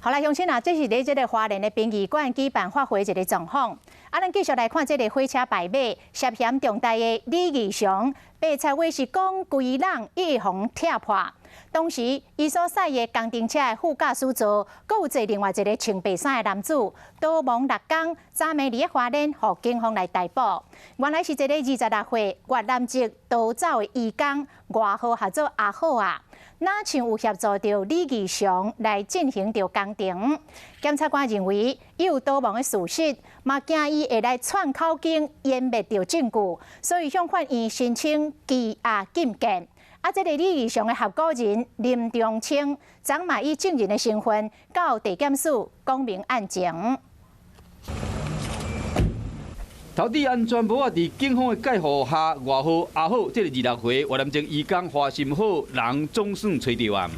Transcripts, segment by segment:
好啦，乡亲啊，这是伫这个花莲的殡仪馆举办发挥一个状况。咱继续来看这个火车摆马涉嫌重大的李义祥被裁为是讲规人一红踢破。当时，伊所驶的工程车的副驾驶座，阁有坐另外一个穿白衫的男子，逃亡6天，昨暝伫花莲，互警方来逮捕。原来是一个26岁越南籍逃走的移工，外号叫做阿好啊。哪像有协助着李义祥来进行着工程？检察官认为，伊有逃亡的事实，嘛惊伊会来串口径，湮灭着证据，所以向法院申请羁押禁见。这个李义祥的合伙人林中清，昨嘛以证人的身份到地检署讲明案情。投递安全帽啊，伫警方的介护下，外号阿好，这个26岁越南籍移工花心好，人总算找到啊。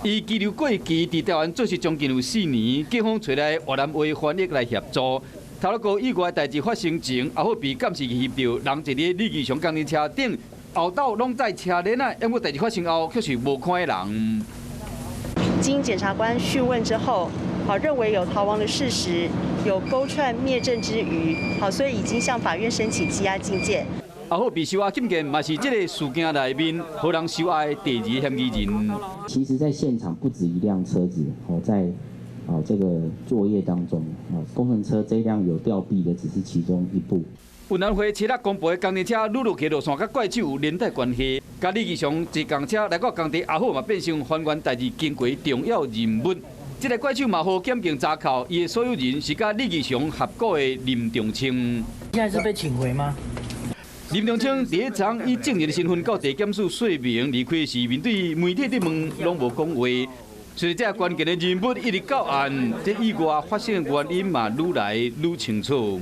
伊拘留过期，伫台湾做事将近有4年，警方找来越南话翻译来协助。头一个意外代志发生前，阿好被监视翕到人一个李义祥工程车顶，后斗拢在车帘啊，因为代志发生后，却是无看的人。经检察官讯问之后，认为有逃亡的事实，有勾串灭证之余，所以已经向法院申请羁押禁见。阿好被收押禁见，嘛是这个事件内面互人收押的第2嫌疑人。其实，在现场不止一辆车子，在这个作业当中，工程车这辆有吊臂的只是其中一部。云南花七六公布的工程车陆起路线，甲怪手有连带关系。甲李义祥坐公车来到工地，阿好嘛变成还原代志经过重要人物。这个怪手嘛，互检警查扣，伊的所有人是甲李义祥合股的林中清。现在是被请回吗？林中清第一场以证人的身份到地检署说明离开时，面对媒体的问，拢无讲话。随着关键的人物一直到案，这意外发生的原因嘛愈来愈清楚。